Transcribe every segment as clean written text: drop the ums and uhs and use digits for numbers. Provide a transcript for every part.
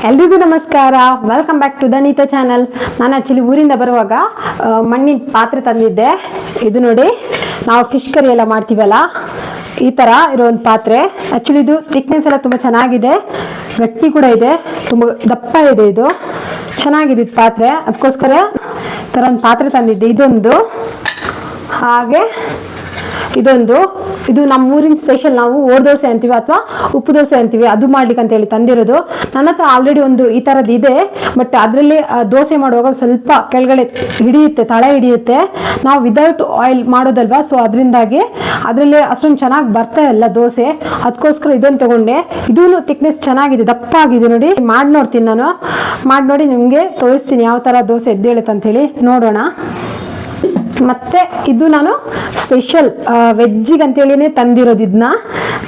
ಎಲ್ರಿಗೂ ನಮಸ್ಕಾರ. Welcome back to the Neeta channel. ನಾನು ಆ್ಯಕ್ಚುಲಿ ಊರಿಂದ ಬರುವಾಗ ಮಣ್ಣಿನ ಪಾತ್ರೆ ತಂದಿದ್ದೆ. ಇದು ನೋಡಿ, ನಾವು ಫಿಶ್ ಕರಿ ಎಲ್ಲ ಮಾಡ್ತೀವಲ್ಲ, ಈ ಥರ ಇರೋ ಒಂದು ಪಾತ್ರೆ. ಆ್ಯಕ್ಚುಲಿ ಇದು ಥಿಕ್ನೆಸ್ ಎಲ್ಲ ತುಂಬ ಚೆನ್ನಾಗಿದೆ, ಗಟ್ಟಿ ಕೂಡ ಇದೆ, ತುಂಬ ದಪ್ಪ ಇದೆ. ಇದು ಚೆನ್ನಾಗಿದೆ ಇದು ಪಾತ್ರೆ, ಅದಕ್ಕೋಸ್ಕರ ಈ ಥರ ಒಂದು ಪಾತ್ರೆ ತಂದಿದ್ದೆ. ಇದೊಂದು, ಹಾಗೆ ಇದೊಂದು. ಇದು ನಮ್ಮ ಊರಿನ ಸ್ಪೆಷಲ್. ನಾವು ಓಡ್ ದೋಸೆ ಅಂತೀವಿ ಅಥವಾ ಉಪ್ಪು ದೋಸೆ ಅಂತೀವಿ, ಅದು ಮಾಡ್ಲಿಕ್ಕೆ ಅಂತೇಳಿ ತಂದಿರೋದು. ನನ್ನ ಹತ್ರ ಆಲ್ರೆಡಿ ಒಂದು ಈ ಥರದ್ದು ಇದೆ, ಬಟ್ ಅದರಲ್ಲಿ ದೋಸೆ ಮಾಡುವಾಗ ಸ್ವಲ್ಪ ಕೆಳಗಡೆ ಹಿಡಿಯುತ್ತೆ, ತಳ ಹಿಡಿಯುತ್ತೆ. ನಾವು ವಿದೌಟ್ ಆಯಿಲ್ ಮಾಡೋದಲ್ವಾ, ಸೊ ಅದರಿಂದಾಗಿ ಅದರಲ್ಲಿ ಅಷ್ಟೊಂದು ಚೆನ್ನಾಗಿ ಬರ್ತಾ ಇಲ್ಲ ದೋಸೆ. ಅದಕ್ಕೋಸ್ಕರ ಇದೊಂದು ತಗೊಂಡೆ. ಇದೂ ಥಿಕ್ನೆಸ್ ಚೆನ್ನಾಗಿದೆ, ದಪ್ಪ ಆಗಿದೆ. ನೋಡಿ, ಮಾಡಿ ನೋಡ್ತೀನಿ ನಾನು. ಮಾಡಿ ನೋಡಿ ನಿಮಗೆ ತೋರಿಸ್ತೀನಿ ಯಾವ ಥರ ದೋಸೆ ಎದ್ದೇಳುತ್ತೆ ಅಂಥೇಳಿ ನೋಡೋಣ. ಮತ್ತು ಇದು ನಾನು ಸ್ಪೆಷಲ್ ವೆಜ್ಜಿಗೆ ಅಂತೇಳಿನೇ ತಂದಿರೋದು. ಇದನ್ನ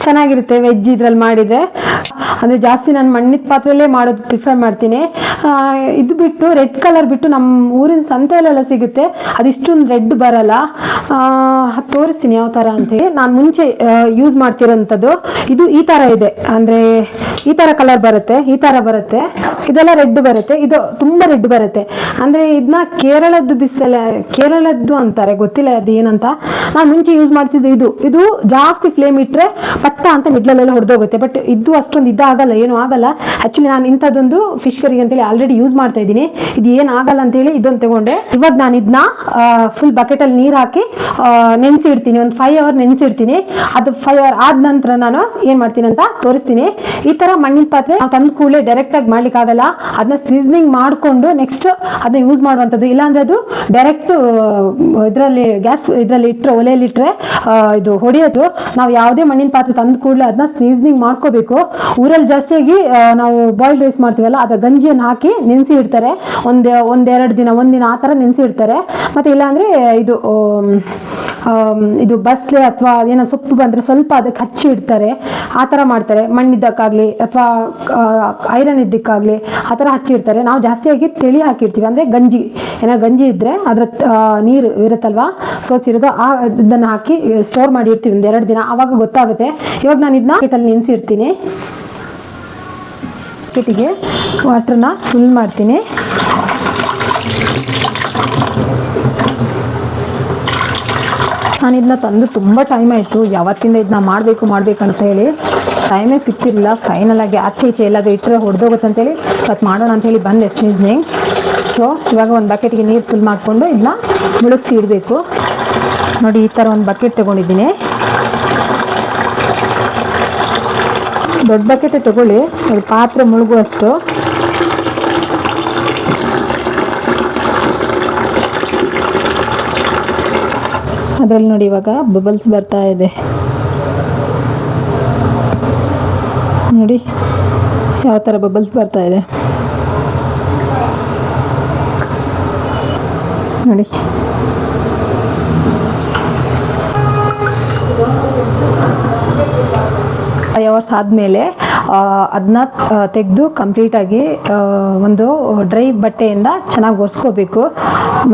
ಚೆನ್ನಾಗಿರುತ್ತೆ ವೆಜ್ ಇದ್ರಲ್ಲಿ ಮಾಡಿದರೆ. ಅಂದರೆ ಜಾಸ್ತಿ ನಾನು ಮಣ್ಣಿನ ಪಾತ್ರೆಯಲ್ಲೇ ಮಾಡೋದು ಪ್ರಿಫರ್ ಮಾಡ್ತೀನಿ. ಇದು ಬಿಟ್ಟು ರೆಡ್ ಕಲರ್ ಬಿಟ್ಟು ನಮ್ಮ ಊರಿನ ಸಂತೆಯಲ್ಲೆಲ್ಲ ಸಿಗುತ್ತೆ, ಅದಿಷ್ಟೊಂದು ರೆಡ್ ಬರಲ್ಲ. ತೋರಿಸ್ತೀನಿ ಯಾವ ಥರ ಅಂತೇಳಿ. ನಾನು ಮುಂಚೆ ಯೂಸ್ ಮಾಡ್ತಿರೋಂಥದ್ದು ಇದು ಈ ಥರ ಇದೆ. ಅಂದರೆ ಈ ಥರ ಕಲರ್ ಬರುತ್ತೆ, ಈ ಥರ ಬರುತ್ತೆ. ಇದೆಲ್ಲ ರೆಡ್ ಬರುತ್ತೆ, ಇದು ತುಂಬ ರೆಡ್ ಬರುತ್ತೆ. ಅಂದರೆ ಇದನ್ನ ಕೇರಳದ್ದು ಬಿಸಲ, ಕೇರಳದ್ದು ಅಂತಾರೆ, ಗೊತ್ತಿಲ್ಲ ಅದು ಏನಂತ. ನಾನು ಮುಂಚೆ ಯೂಸ್ ಮಾಡ್ತಿದ್ದೆ ಇದು ಜಾಸ್ತಿ ಫ್ಲೇಮ್ ಇಟ್ಟರೆ ಪಟ್ಟ ಅಂತ ಮಿಡ್ಲಲ್ಲೆಲ್ಲ ಹೊಡೆದೋಗುತ್ತೆ. ಬಟ್ ಇದು ಅಷ್ಟೊಂದು ಇದಾಗಲ್ಲ, ಏನೂ ಆಗಲ್ಲ. ಆ್ಯಕ್ಚುಲಿ ನಾನು ಇಂಥದ್ದೊಂದು ಫಿಶ್ ಕರಿಗೆ ಅಂತೇಳಿ ಆಲ್ರೆಡಿ ಯೂಸ್ ಮಾಡ್ತಾ ಇದ್ದೀನಿ. ಇದು ಏನಾಗಲ್ಲ ಅಂತೇಳಿ ಇದೊಂದು ತಗೊಂಡೆ. ಇವಾಗ ನಾನು ಇದನ್ನ ಫುಲ್ ಬಕೆಟಲ್ಲಿ ನೀರು ಹಾಕಿ ನೆನೆಸಿ ಇಡ್ತೀನಿ. ಒಂದು 5 hours ನೆನೆಸಿ ಇಡ್ತೀನಿ. ಅದು 5 hours ಆದ ನಂತರ ನಾನು ಏನು ಮಾಡ್ತೀನಿ ಅಂತ ತೋರಿಸ್ತೀನಿ. ಈ ಥರ ಮಣ್ಣಿನ ಪಾತ್ರೆ ನಾವು ತಂದು ಕೂಡಲೇ ಡೈರೆಕ್ಟಾಗಿ ಮಾಡ್ಲಿಕ್ಕಾಗಲ್ಲ. ಅದನ್ನ ಸೀಸನಿಂಗ್ ಮಾಡಿಕೊಂಡು ನೆಕ್ಸ್ಟ್ ಅದನ್ನ ಯೂಸ್ ಮಾಡುವಂಥದ್ದು. ಇಲ್ಲಾಂದರೆ ಅದು ಡೈರೆಕ್ಟ್ ಇದರಲ್ಲಿ ಗ್ಯಾಸ್ ಇದರಲ್ಲಿ ಇಟ್ಟರೆ, ಒಲೆಯಲ್ಲಿ ಇಟ್ಟರೆ ಇದು ಹೊಡೆಯೋದು. ನಾವು ಯಾವುದೇ ಮಣ್ಣಿನ ಪಾತ್ರೆ ತಂದು ಕೂಡಲೇ ಅದನ್ನ ಸೀಸನಿಂಗ್ ಮಾಡ್ಕೋಬೇಕು. ಊರಲ್ಲಿ ಜಾಸ್ತಿಯಾಗಿ ನಾವು ಬಾಯ್ಲ್ಡ್ ರೈಸ್ ಮಾಡ್ತೀವಲ್ಲ, ಅದರ ಗಂಜಿಯನ್ನು ಹಾಕಿ ನೆನೆಸಿ ಇಡ್ತಾರೆ. ಒಂದೆರಡು ದಿನ, ಒಂದಿನ ಆ ಥರ ನೆನೆಸಿ ಇಡ್ತಾರೆ. ಮತ್ತು ಇಲ್ಲಾಂದರೆ ಇದು ಬಸ್ಲೆ ಅಥವಾ ಏನೋ ಸೊಪ್ಪು ಬಂದರೆ ಸ್ವಲ್ಪ ಅದಕ್ಕೆ ಹಚ್ಚಿ ಇಡ್ತಾರೆ, ಆ ಥರ ಮಾಡ್ತಾರೆ. ಮಣ್ಣಿದ್ದಕ್ಕಾಗಲಿ ಅಥವಾ ಐರನ್ ಇದ್ದಕ್ಕಾಗಲಿ ಆ ಥರ ಹಚ್ಚಿ ಇಡ್ತಾರೆ. ನಾವು ಜಾಸ್ತಿಯಾಗಿ ತಿಳಿ ಹಾಕಿರ್ತೀವಿ. ಅಂದರೆ ಏನೋ ಗಂಜಿ ಇದ್ದರೆ ಅದರ ನೀರು ಇರುತ್ತಲ್ವ, ಸೋಸಿರೋದು, ಇದನ್ನು ಹಾಕಿ ಸ್ಟೋರ್ ಮಾಡಿ ಇರ್ತೀವಿ 1-2 ದಿನ. ಆವಾಗ ಗೊತ್ತಾಗುತ್ತೆ. ಇವಾಗ ನಾನು ಇದನ್ನ ಬಕೆಟಲ್ಲಿ ನೆನೆಸಿಡ್ತೀನಿ. ಬಕೆಟಿಗೆ ವಾಟ್ರನ್ನ ಫುಲ್ ಮಾಡ್ತೀನಿ. ನಾನು ಇದನ್ನ ತಂದು ತುಂಬ ಟೈಮ್ ಆಯಿತು. ಯಾವತ್ತಿಂದ ಇದನ್ನ ಮಾಡಬೇಕಂತ ಹೇಳಿ ಟೈಮೇ ಸಿಗ್ತಿರಲಿಲ್ಲ. ಫೈನಲಾಗಿ ಆಚೆ ಈಚೆ ಎಲ್ಲಾದರೂ ಇಟ್ಟರೆ ಹೊಡೆದೋಗುತ್ತೆ ಅಂತೇಳಿ ಇವತ್ತು ಮಾಡೋಣ ಅಂಥೇಳಿ ಬಂದೆ ಸೀಸನಿಂಗ್. ಸೊ ಇವಾಗ ಒಂದು ಬಕೆಟ್ಗೆ ನೀರು ಫುಲ್ ಮಾಡಿಕೊಂಡು ಇದನ್ನ ಮುಳುಗಿಸಿ ಇಡಬೇಕು. ನೋಡಿ, ಈ ಥರ ಒಂದು ಬಕೆಟ್ ತೊಗೊಂಡಿದ್ದೀನಿ. ದೊಡ್ಡ ಬಕೆಟೇ ತೊಗೊಳ್ಳಿ, ಅದು ಪಾತ್ರೆ ಮುಳುಗುವಷ್ಟು. ಅದರಲ್ಲಿ ನೋಡಿ ಇವಾಗ ಬಬಲ್ಸ್ ಬರ್ತಾ ಇದೆ. ನೋಡಿ ಯಾವ ಥರ ಬಬಲ್ಸ್ ಬರ್ತಾ ಇದೆ ನೋಡಿ. ಅವರ್ಸ್ ಆದಮೇಲೆ ಅದನ್ನ ತೆಗೆದು ಕಂಪ್ಲೀಟಾಗಿ ಒಂದು ಡ್ರೈ ಬಟ್ಟೆಯಿಂದ ಚೆನ್ನಾಗಿ ಒರೆಸ್ಕೋಬೇಕು,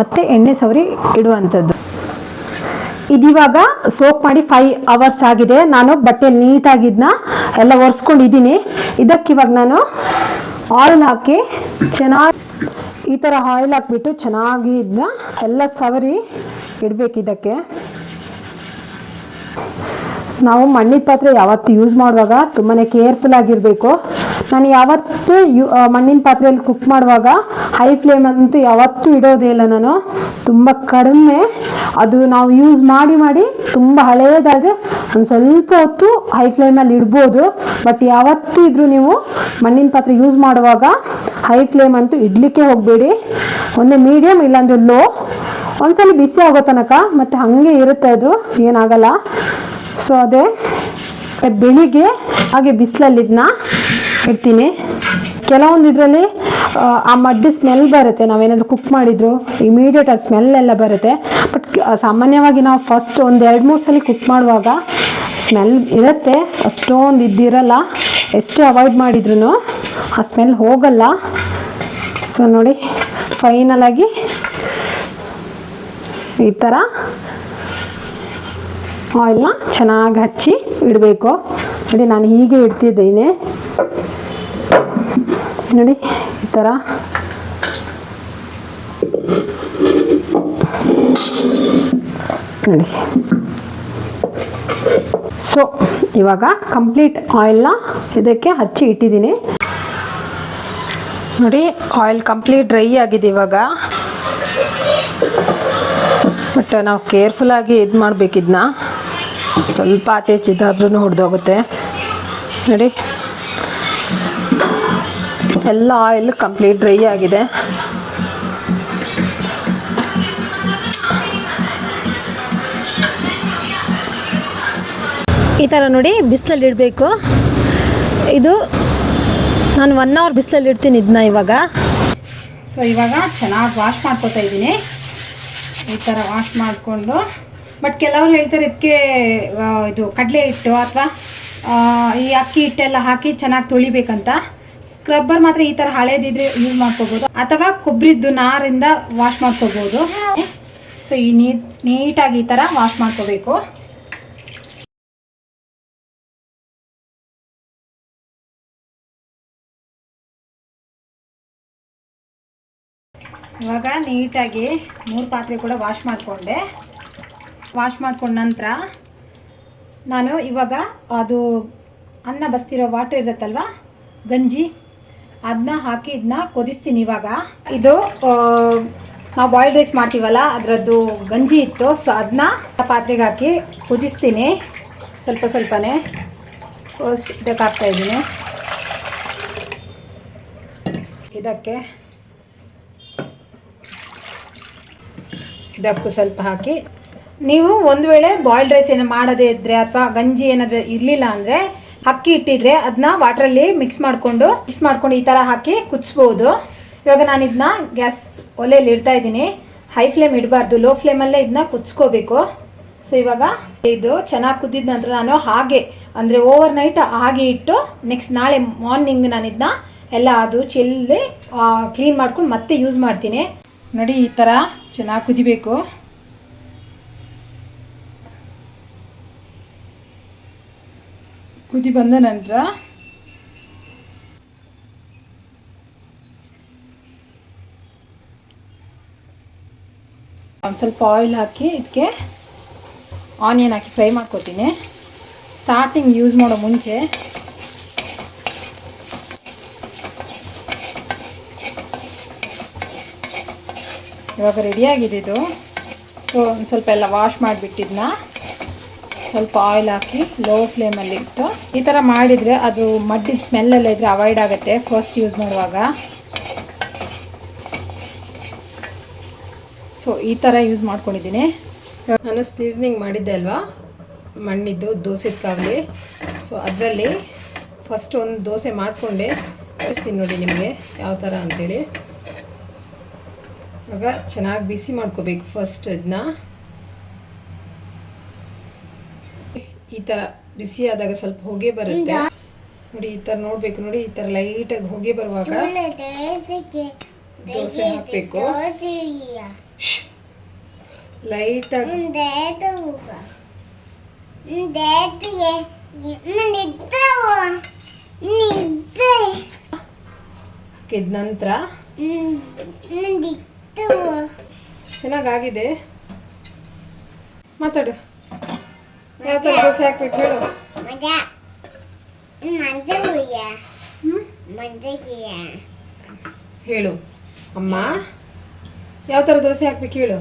ಮತ್ತು ಎಣ್ಣೆ ಸವರಿ ಇಡುವಂಥದ್ದು. ಇದಿವಾಗ ಸೋಪ್ ಮಾಡಿ 5 hours ಆಗಿದೆ. ನಾನು ಬಟ್ಟೆಯಲ್ಲಿ ನೀಟಾಗಿದ್ದನ್ನ ಎಲ್ಲ ಒರೆಸ್ಕೊಂಡಿದ್ದೀನಿ. ಇದಕ್ಕಿವಾಗ ನಾನು ಆಯಿಲ್ ಹಾಕಿ ಚೆನ್ನಾಗಿ ಈ ಥರ ಆಯಿಲ್ ಹಾಕ್ಬಿಟ್ಟು ಚೆನ್ನಾಗಿ ಇದನ್ನ ಎಲ್ಲ ಸವರಿ ಇಡಬೇಕು. ಇದಕ್ಕೆ ನಾವು ಮಣ್ಣಿನ ಪಾತ್ರೆ ಯಾವತ್ತು ಯೂಸ್ ಮಾಡುವಾಗ ತುಂಬಾ ಕೇರ್ಫುಲ್ ಆಗಿರಬೇಕು. ನಾನು ಯಾವತ್ತೂ ಮಣ್ಣಿನ ಪಾತ್ರೆಯಲ್ಲಿ ಕುಕ್ ಮಾಡುವಾಗ ಹೈ ಫ್ಲೇಮ್ ಅಂತೂ ಯಾವತ್ತೂ ಇಡೋದೇ ಇಲ್ಲ. ನಾನು ತುಂಬ ಕಡಿಮೆ. ಅದು ನಾವು ಯೂಸ್ ಮಾಡಿ ತುಂಬ ಹಳೆಯದಾದರೆ ಒಂದು ಸ್ವಲ್ಪ ಹೊತ್ತು ಹೈ ಫ್ಲೇಮಲ್ಲಿ ಇಡ್ಬೋದು. ಬಟ್ ಯಾವತ್ತೂ ಇದ್ರೂ ನೀವು ಮಣ್ಣಿನ ಪಾತ್ರೆ ಯೂಸ್ ಮಾಡುವಾಗ ಹೈ ಫ್ಲೇಮ್ ಅಂತೂ ಇಡಲಿಕ್ಕೆ ಹೋಗಬೇಡಿ. ಒಂದೇ ಮೀಡಿಯಮ್, ಇಲ್ಲಾಂದರೆ ಲೋ. ಒಂದ್ಸಲ ಬಿಸಿ ಆಗೋ ತನಕ ಮತ್ತು ಹಾಗೆ ಇರುತ್ತೆ, ಅದು ಏನಾಗಲ್ಲ. ಸೊ ಅದೇ ಬೆಳಿಗ್ಗೆ ಹಾಗೆ ಬಿಸಿಲಲ್ಲಿ ಇದನ್ನ ಇಡ್ತೀನಿ. ಕೆಲವೊಂದು ಇದರಲ್ಲಿ ಆ ಮಡ್ಡು ಸ್ಮೆಲ್ ಬರುತ್ತೆ. ನಾವೇನಾದರೂ ಕುಕ್ ಮಾಡಿದ್ರು ಇಮಿಡಿಯೇಟ್ ಅದು ಸ್ಮೆಲ್ ಎಲ್ಲ ಬರುತ್ತೆ. ಬಟ್ ಸಾಮಾನ್ಯವಾಗಿ ನಾವು ಫಸ್ಟ್ 1-2-3 ಸಲ ಕುಕ್ ಮಾಡುವಾಗ ಸ್ಮೆಲ್ ಇರುತ್ತೆ, ಅಷ್ಟೊಂದು ಇದ್ದಿರಲ್ಲ. ಎಷ್ಟು ಅವಾಯ್ಡ್ ಮಾಡಿದ್ರು ಆ ಸ್ಮೆಲ್ ಹೋಗಲ್ಲ. ಸೊ ನೋಡಿ, ಫೈನಲಾಗಿ ಈ ಥರ ಆಯಿಲ್ನ ಚೆನ್ನಾಗಿ ಹಚ್ಚಿ ಇಡಬೇಕು. ನೋಡಿ, ನಾನು ಹೀಗೆ ಇಡ್ತಿದ್ದೀನಿ. ನೋಡಿ ಈ ಥರ ನೋಡಿ. ಸೊ ಇವಾಗ ಕಂಪ್ಲೀಟ್ ಆಯಿಲ್ನ ಇದಕ್ಕೆ ಹಚ್ಚಿ ಇಟ್ಟಿದ್ದೀನಿ ನೋಡಿ. ಆಯಿಲ್ ಕಂಪ್ಲೀಟ್ ಡ್ರೈ ಆಗಿದೆ ಇವಾಗ. ಬಟ್ ನಾವು ಕೇರ್ಫುಲ್ಲಾಗಿ ಇದು ಮಾಡಬೇಕಿದ್ನ, ಸ್ವಲ್ಪ ಆಚೆ ಈಚಿದಾದ್ರೂ ಹೊಡೆದೋಗುತ್ತೆ ನೋಡಿ. ಎಲ್ಲ ಆಯಿಲ್ ಕಂಪ್ಲೀಟ್ ಡ್ರೈ ಆಗಿದೆ. ಈ ಥರ ನೋಡಿ ಬಿಸಿಲಲ್ಲಿ ಇಡಬೇಕು. ಇದು ನಾನು 1 ಅವರ್ ಬಿಸಿಲಲ್ಲಿ ಇಡ್ತೀನಿ ಇದನ್ನ ಇವಾಗ. ಸೊ ಇವಾಗ ಚೆನ್ನಾಗಿ ವಾಶ್ ಮಾಡ್ಕೊತಾ ಇದ್ದೀನಿ. ಈ ಥರ ವಾಶ್ ಮಾಡಿಕೊಂಡು, ಬಟ್ ಕೆಲವರು ಹೇಳ್ತಾರೆ ಇದಕ್ಕೆ ಇದು ಕಡಲೆ ಹಿಟ್ಟು ಅಥವಾ ಈ ಅಕ್ಕಿ ಹಿಟ್ಟೆಲ್ಲ ಹಾಕಿ ಚೆನ್ನಾಗಿ ತೊಳಿಬೇಕಂತ. ಸ್ಕ್ರಬ್ಬರ್ ಮಾತ್ರ ಈ ಥರ ಹಳೇದಿದ್ರೆ ಯೂಸ್ ಮಾಡ್ಕೋಬೋದು, ಅಥವಾ ಕೊಬ್ಬರಿದ್ದು ನಾರಿಂದ ವಾಶ್ ಮಾಡ್ಕೋಬೋದು. ಸೊ ಈ ನೀಟಾಗಿ ಈ ಥರ ವಾಶ್ ಮಾಡ್ಕೋಬೇಕು. ಇವಾಗ ನೀಟಾಗಿ 3 ಪಾತ್ರೆ ಕೂಡ ವಾಶ್ ಮಾಡಿಕೊಂಡೆ. ವಾಶ್ ಮಾಡ್ಕೊಂಡ ನಂತರ ನಾನು ಇವಾಗ ಅದು ಅನ್ನ ಬಸ್ತಿರೋ ವಾಟರ್ ಇರುತ್ತಲ್ವ, ಗಂಜಿ, ಅದನ್ನ ಹಾಕಿ ಇದನ್ನ ಕುದಿಸ್ತೀನಿ. ಇವಾಗ ಇದು ನಾವು ಬಾಯ್ಲ್ಡ್ ರೈಸ್ ಮಾಡ್ತೀವಲ್ಲ ಅದರದ್ದು ಗಂಜಿ ಇತ್ತು. ಸೊ ಅದನ್ನ ಪಾತ್ರೆಗೆ ಹಾಕಿ ಕುದಿಸ್ತೀನಿ. ಸ್ವಲ್ಪ ಸ್ವಲ್ಪನೇ ಫಸ್ಟ್ ಇದಕ್ಕೆ ಹಾಕ್ತಾಯಿದ್ದೀನಿ. ಇದಕ್ಕೂ ಸ್ವಲ್ಪ ಹಾಕಿ, ನೀವು ಒಂದು ವೇಳೆ ಬಾಯ್ಲ್ಡ್ ರೈಸ್ ಏನೋ ಮಾಡೋದೇ ಇದ್ದರೆ ಅಥವಾ ಗಂಜಿ ಏನಾದರೂ ಇರಲಿಲ್ಲ ಅಂದರೆ ಅಕ್ಕಿ ಇಟ್ಟಿದ್ರೆ ಅದನ್ನ ವಾಟ್ರಲ್ಲಿ ಮಿಕ್ಸ್ ಮಾಡ್ಕೊಂಡು ಈ ಥರ ಹಾಕಿ ಕುದಿಸ್ಬೋದು. ಇವಾಗ ನಾನು ಇದನ್ನ ಗ್ಯಾಸ್ ಒಲೆಯಲ್ಲಿ ಇಡ್ತಾ ಇದ್ದೀನಿ. ಹೈ ಫ್ಲೇಮ್ ಇಡಬಾರ್ದು, ಲೋ ಫ್ಲೇಮಲ್ಲೇ ಇದನ್ನ ಕುದಿಸ್ಕೋಬೇಕು. ಸೊ ಇವಾಗ ಇದು ಚೆನ್ನಾಗಿ ಕುದ್ದಿದ ನಂತರ ನಾನು ಹಾಗೆ ಅಂದರೆ ಓವರ್ ನೈಟ್ ಹಾಗೆ ಇಟ್ಟು ನೆಕ್ಸ್ಟ್ ನಾಳೆ ಮಾರ್ನಿಂಗ್ ನಾನು ಇದನ್ನ ಎಲ್ಲ ಅದು ಚೆಲ್ಲಿ ಕ್ಲೀನ್ ಮಾಡ್ಕೊಂಡು ಮತ್ತೆ ಯೂಸ್ ಮಾಡ್ತೀನಿ. ನೋಡಿ ಈ ಥರ ಚೆನ್ನಾಗಿ ಕುದಿಬೇಕು. ಕುದಿ ಬಂದ ನಂತರ ಒಂದು ಸ್ವಲ್ಪ ಆಯಿಲ್ ಹಾಕಿ ಇದಕ್ಕೆ ಆನಿಯನ್ ಹಾಕಿ ಫ್ರೈ ಮಾಡ್ಕೊತೀನಿ. ಸ್ಟಾರ್ಟಿಂಗ್ ಯೂಸ್ ಮಾಡೋ ಮುಂಚೆ ಇವಾಗ ರೆಡಿಯಾಗಿದೆ ಇದು. ಸೊ ಒಂದು ಸ್ವಲ್ಪ ಎಲ್ಲ ವಾಶ್ ಮಾಡಿಬಿಟ್ಟಿದ್ನ ಸ್ವಲ್ಪ ಆಯಿಲ್ ಹಾಕಿ ಲೋ ಫ್ಲೇಮಲ್ಲಿ ಇಟ್ಟು ಈ ಥರ ಮಾಡಿದರೆ ಅದು ಮಡ್ಡಿನ ಸ್ಮೆಲ್ಲೆಲ್ಲ ಇದ್ದರೆ ಅವಾಯ್ಡ್ ಆಗುತ್ತೆ ಫಸ್ಟ್ ಯೂಸ್ ಮಾಡುವಾಗ. ಸೊ ಈ ಥರ ಯೂಸ್ ಮಾಡ್ಕೊಂಡಿದ್ದೀನಿ. ನಾನು ಸೀಸನಿಂಗ್ ಮಾಡಿದ್ದೆ ಅಲ್ವಾ ಮಣ್ಣಿದ್ದು ದೋಸೆ ಕಾವಲಿ. ಸೊ ಅದರಲ್ಲಿ ಫಸ್ಟ್ ಒಂದು ದೋಸೆ ಮಾಡಿಕೊಂಡೆ ತೋರಿಸ್ತೀನಿ ನೋಡಿ ನಿಮಗೆ ಯಾವ ಥರ ಅಂಥೇಳಿ. ಇವಾಗ ಚೆನ್ನಾಗಿ ಬಿಸಿ ಮಾಡ್ಕೋಬೇಕು ಫಸ್ಟ್ ಇದನ್ನ. ಈ ಥರ ಬಿಸಿ ಆದಾಗ ಸ್ವಲ್ಪ ಹೊಗೆ ಬರುತ್ತೆ ನೋಡಿ. ಈ ಥರ ನೋಡಬೇಕು ನೋಡಿ. ಈ ಥರ ಲೈಟಾಗಿ ಹೊಗೆ ಬರುವಾಗ ದೋಸೆ ಹಾಕಬೇಕು. ಲೈಟಾಗಿ ಹಾಕಿದ ನಂತರ ಚೆನ್ನಾಗಾಗಿದೆ. ಮಾತಾಡು, ಯಾವ ಥರ ದೋಸೆ ಹಾಕ್ಬೇಕು ಹೇಳು. ಹೇಳು ಅಮ್ಮ, ಯಾವ ಥರ ದೋಸೆ ಹಾಕ್ಬೇಕು ಹೇಳು.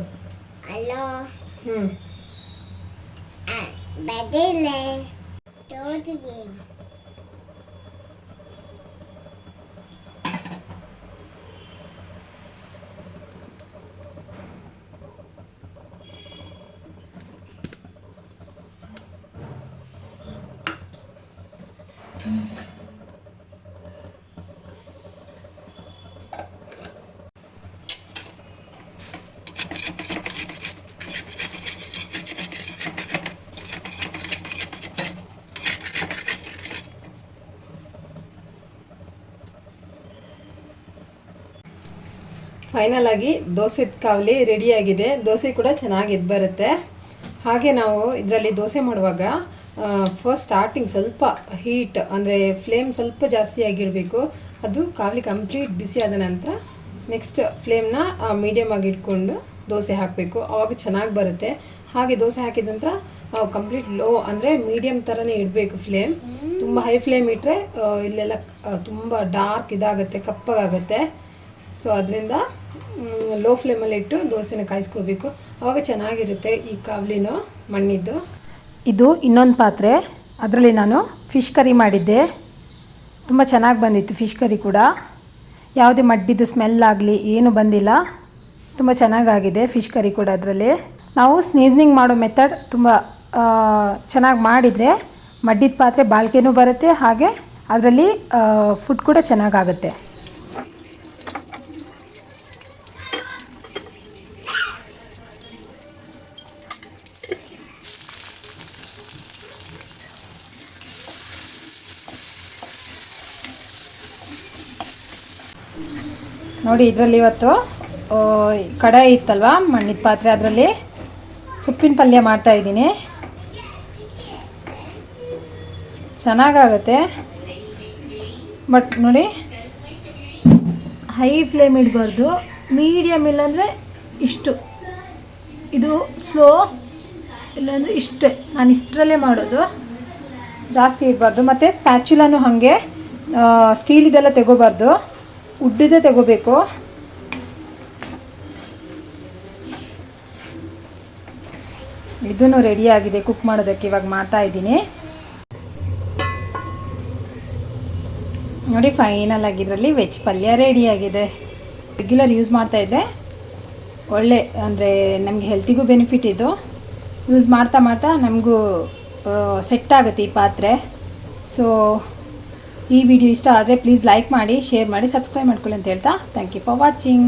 ಫೈನಲ್ ಆಗಿ ದೋಸೆ ಕಾವಲಿ ರೆಡಿಯಾಗಿದೆ. ದೋಸೆ ಕೂಡ ಚೆನ್ನಾಗಿ ಎದ್ದು ಬರುತ್ತೆ. ಹಾಗೆ ನಾವು ಇದರಲ್ಲಿ ದೋಸೆ ಮಾಡುವಾಗ ಫಸ್ಟ್ ಸ್ಟಾರ್ಟಿಂಗ್ ಸ್ವಲ್ಪ ಹೀಟ್ ಅಂದರೆ ಫ್ಲೇಮ್ ಸ್ವಲ್ಪ ಜಾಸ್ತಿ ಆಗಿಡಬೇಕು. ಅದು ಕಾವಲಿ ಕಂಪ್ಲೀಟ್ ಬಿಸಿ ಆದ ನಂತರ ನೆಕ್ಸ್ಟ್ ಫ್ಲೇಮ್ನ ಮೀಡಿಯಮ್ ಆಗಿ ಇಟ್ಕೊಂಡು ದೋಸೆ ಹಾಕಬೇಕು. ಆವಾಗ ಚೆನ್ನಾಗಿ ಬರುತ್ತೆ. ಹಾಗೆ ದೋಸೆ ಹಾಕಿದ ನಂತರ ನಾವು ಕಂಪ್ಲೀಟ್ ಲೋ ಅಂದರೆ ಮೀಡಿಯಮ್ ಥರನೇ ಇಡಬೇಕು ಫ್ಲೇಮ್. ತುಂಬ ಹೈ ಫ್ಲೇಮ್ ಇಟ್ಟರೆ ಇಲ್ಲೆಲ್ಲ ತುಂಬ ಡಾರ್ಕ್ ಇದಾಗುತ್ತೆ, ಕಪ್ಪಗಾಗುತ್ತೆ. ಸೊ ಅದರಿಂದ ಲೋ ಫ್ಲೇಮಲ್ಲಿ ಇಟ್ಟು ದೋಸೆನ ಕಾಯಿಸ್ಕೋಬೇಕು. ಆವಾಗ ಚೆನ್ನಾಗಿರುತ್ತೆ ಈ ಕಾವಲಿನೋ ಮಣ್ಣಿದ್ದು. ಇದು ಇನ್ನೊಂದು ಪಾತ್ರೆ, ಅದರಲ್ಲಿ ನಾನು ಫಿಶ್ ಕರಿ ಮಾಡಿದ್ದೆ. ತುಂಬ ಚೆನ್ನಾಗಿ ಬಂದಿತ್ತು ಫಿಶ್ ಕರಿ ಕೂಡ. ಯಾವುದೇ ಮಡ್ಡಿದ್ದು ಸ್ಮೆಲ್ ಆಗಲಿ ಏನು ಬಂದಿಲ್ಲ, ತುಂಬ ಚೆನ್ನಾಗಾಗಿದೆ ಫಿಶ್ ಕರಿ ಕೂಡ. ಅದರಲ್ಲಿ ನಾವು ಸ್ನೀಸ್ನಿಂಗ್ ಮಾಡೋ ಮೆಥಡ್ ತುಂಬ ಚೆನ್ನಾಗಿ ಮಾಡಿದರೆ ಮಡ್ಡಿದ ಪಾತ್ರೆ ಬಾಳಿಕೆನೂ ಬರುತ್ತೆ, ಹಾಗೆ ಅದರಲ್ಲಿ ಫುಡ್ ಕೂಡ ಚೆನ್ನಾಗಾಗುತ್ತೆ. ನೋಡಿ, ಇದರಲ್ಲಿ ಇವತ್ತು ಕಡಾಯಿ ಇತ್ತಲ್ವ ಮಣ್ಣಿದ ಪಾತ್ರೆ, ಅದರಲ್ಲಿ ಸೊಪ್ಪಿನ ಪಲ್ಯ ಮಾಡ್ತಾಯಿದ್ದೀನಿ. ಚೆನ್ನಾಗಾಗುತ್ತೆ. ಬಟ್ ನೋಡಿ, ಹೈ ಫ್ಲೇಮ್ ಇಡಬಾರ್ದು, ಮೀಡಿಯಮ್ ಇಲ್ಲಾಂದರೆ ಇಷ್ಟು, ಇದು ಸ್ಲೋ ಇಲ್ಲಾಂದರೆ ಇಷ್ಟೇ. ನಾನು ಇಷ್ಟರಲ್ಲೇ ಮಾಡೋದು, ಜಾಸ್ತಿ ಇಡಬಾರ್ದು. ಮತ್ತು ಸ್ಪ್ಯಾಚುಲಾನು ಹಾಗೆ ಸ್ಟೀಲಿದೆಲ್ಲ ತೆಗೋಬಾರ್ದು, ಉಡ್ಡಿದೆ ತೆಗೋಬೇಕು. ಇದನ್ನು ರೆಡಿಯಾಗಿದೆ ಕುಕ್ ಮಾಡೋದಕ್ಕೆ. ಇವಾಗ ಮಾಡ್ತಾ ಇದ್ದೀನಿ ನೋಡಿ. ಫೈನಲ್ ಆಗಿ ಇದರಲ್ಲಿ ವೆಜ್ ಪಲ್ಯ ರೆಡಿಯಾಗಿದೆ. ರೆಗ್ಯುಲರ್ ಯೂಸ್ ಮಾಡ್ತಾಯಿದ್ರೆ ಒಳ್ಳೆ, ಅಂದರೆ ನಮಗೆ ಹೆಲ್ತಿಗೂ ಬೆನಿಫಿಟ್. ಇದು ಯೂಸ್ ಮಾಡ್ತಾ ಮಾಡ್ತಾ ನಮಗೂ ಸೆಟ್ ಆಗುತ್ತೆ ಈ ಪಾತ್ರೆ. ಸೊ ಈ ವಿಡಿಯೋ ಇಷ್ಟ ಆದರೆ ಪ್ಲೀಸ್ ಲೈಕ್ ಮಾಡಿ, ಶೇರ್ ಮಾಡಿ, ಸಬ್ಸ್ಕ್ರೈಬ್ ಮಾಡ್ಕೊಳ್ಳಿ ಅಂತ ಹೇಳ್ತಾ ಥ್ಯಾಂಕ್ ಯು ಫಾರ್ ವಾಚಿಂಗ್.